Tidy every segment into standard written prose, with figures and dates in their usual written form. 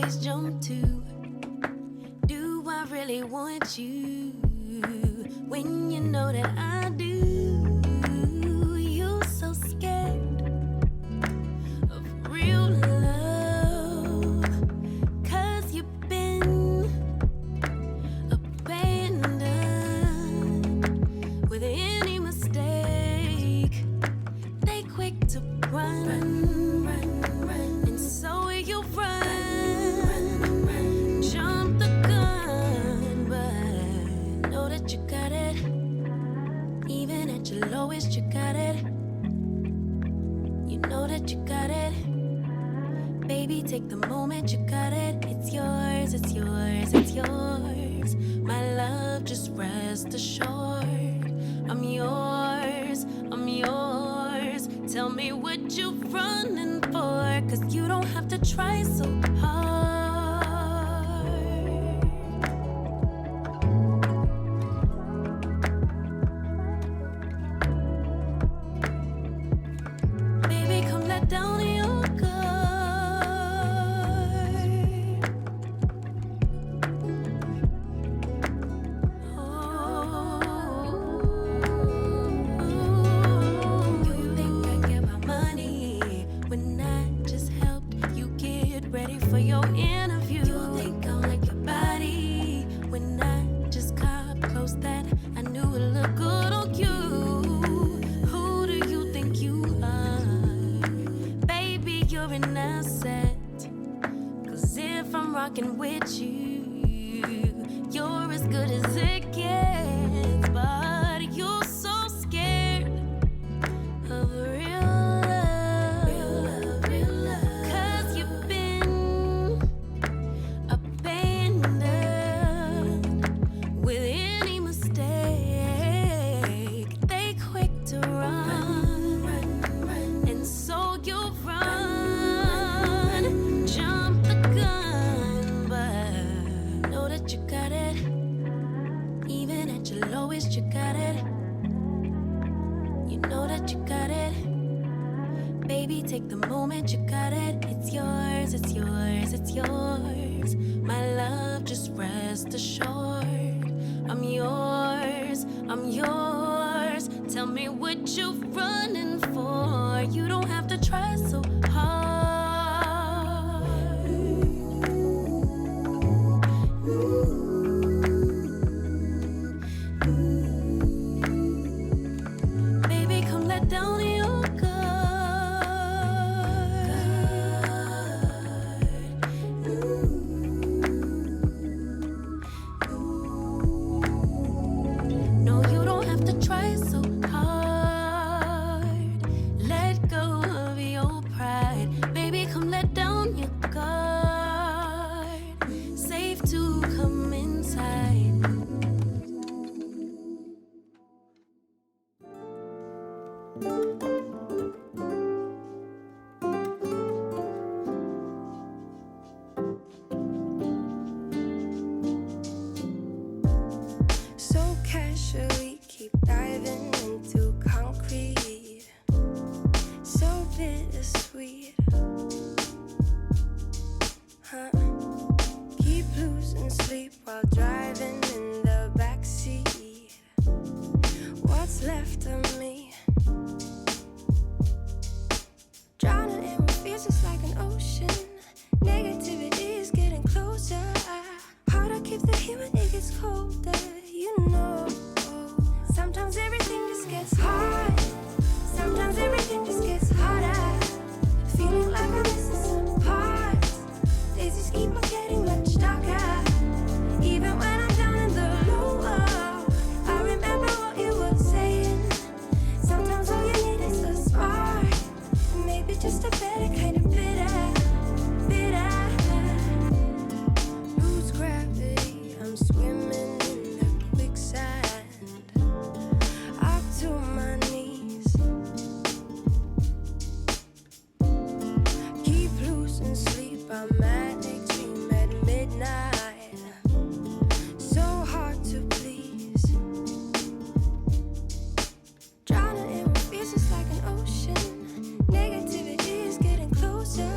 always jump to? Do I really want you when you know that I do? You so scared of real love, 'cause you've been abandoned with any mistake. They quick to run, and so you run, jump the gun, but know that you got it. Even at your lowest, you got it. You know that you got it. Baby, take the moment, you got it. It's yours, it's yours, it's yours. My love, just rest assured. I'm yours, I'm yours. Tell me what you running for, 'cause you don't have to try so hard. Baby, come let down your guard. You think I care about money when I just helped you get ready for your interview? You think I like your body when I just got close that I knew it looked good on you? Who do you think you are? Baby, you're an asset. 'Cause if I'm rocking with you, you're as good as it gets. But you're so scared of real love, 'cause you've been abandoned with any mistake. They quick to run, and so you run, jump the gun, but know that you got it. Even at your lowest, you got it. You know that you got it. Baby, take the moment, you got it. It's yours, it's yours, it's yours. My love, just rest assured. I'm yours, I'm yours. Tell me what you running for. You don't have to try so hard. Baby, come let down your guard. No, you don't have to try so hard. Let go of your pride. Baby, come let down your guard. Safe to come inside. So casually keep diving into concrete. So bittersweet. Huh? Keep losing sleep while driving in the backseat. What's left of me? Drowning in what feels just like an ocean. Negativity is getting closer. Hard to keep the heat when it gets colder. You know, sometimes everything just gets hard. Sometimes everything just gets harder. Feeling like I'm missing some parts. Days just keep on getting much darker. Even when I'm down in the lower, I remember what you were saying. Sometimes all you need is a spark, and maybe just a better kind of bitter, bitter. Lose gravity, I'm swimming in the quicksand. Up to my knees. Keep losing sleep, I'm manic, dream at midnight. So hard to please. Drowning in what feels just like an ocean. Negativity is getting closer.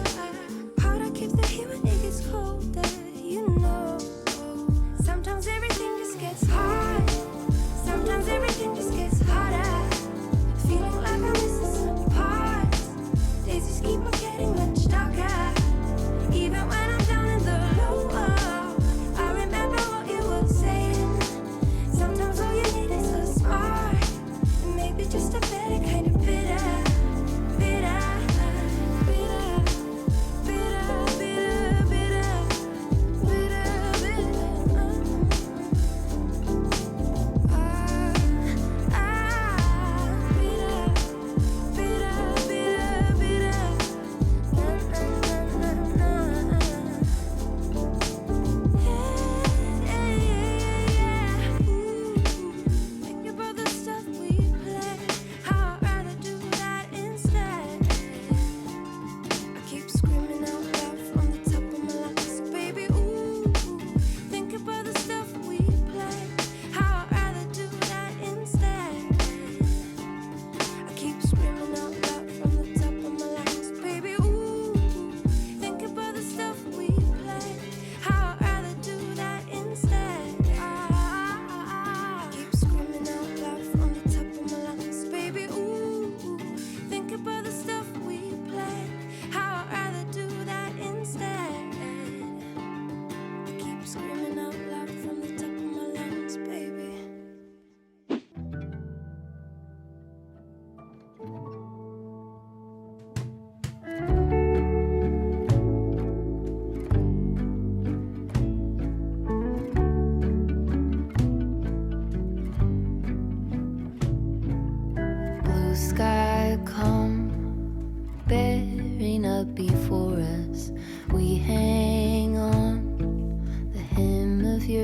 Hard to keep the heat when it gets cold.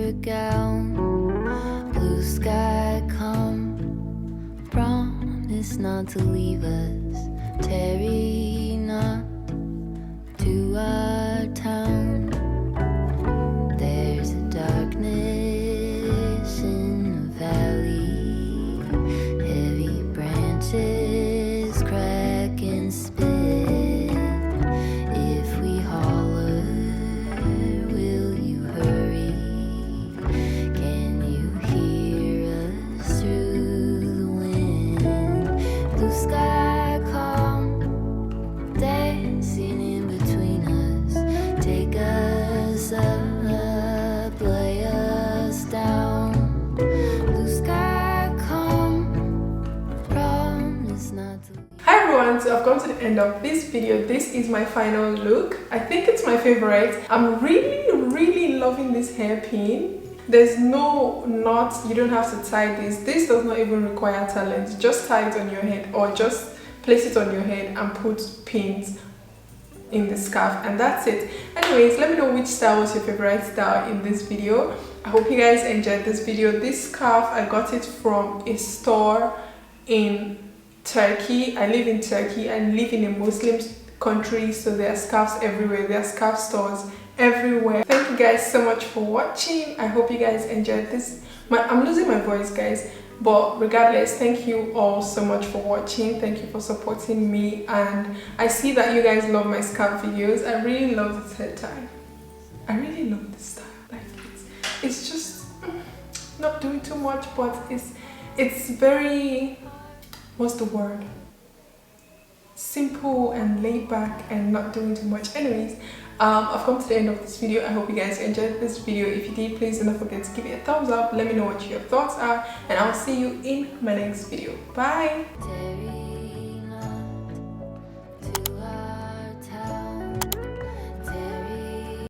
your gown. Blue sky come, promise not to leave us. Tarry not to our town. There's a darkness in the valley, heavy branches crack and split. If we holler, will you hurry? Can you hear us through the wind? Blue sky calm, dancing in between us. Take us up, lay us down. Blue sky calm, promise not to. Hi everyone, so I've come to the end of this video. This is my final look. I think it's my favorite. I'm really loving this hairpin. There's no knots, you don't have to tie this. This does not even require talent. Just tie it on your head or just place it on your head and put pins in the scarf, and that's it. Anyways, let me know which style was your favorite style in this video. I hope you guys enjoyed this video. This scarf, I got it from a store in Turkey. I live in Turkey and live in a Muslim country, so there are scarves everywhere. There are scarf stores everywhere. Thank you guys so much for watching. I hope you guys enjoyed this. I'm losing my voice, guys, but regardless, thank you all so much for watching. Thank you for supporting me, and I see that you guys love my scarf videos. I really love this hair tie. I really love this style. Like it's just not doing too much, but it's very, what's the word, simple and laid back and not doing too much. Anyways, I've come to the end of this video. I hope you guys enjoyed this video. If you did, please do not forget to give it a thumbs up. Let me know what your thoughts are, and I'll see you in my next video. Bye.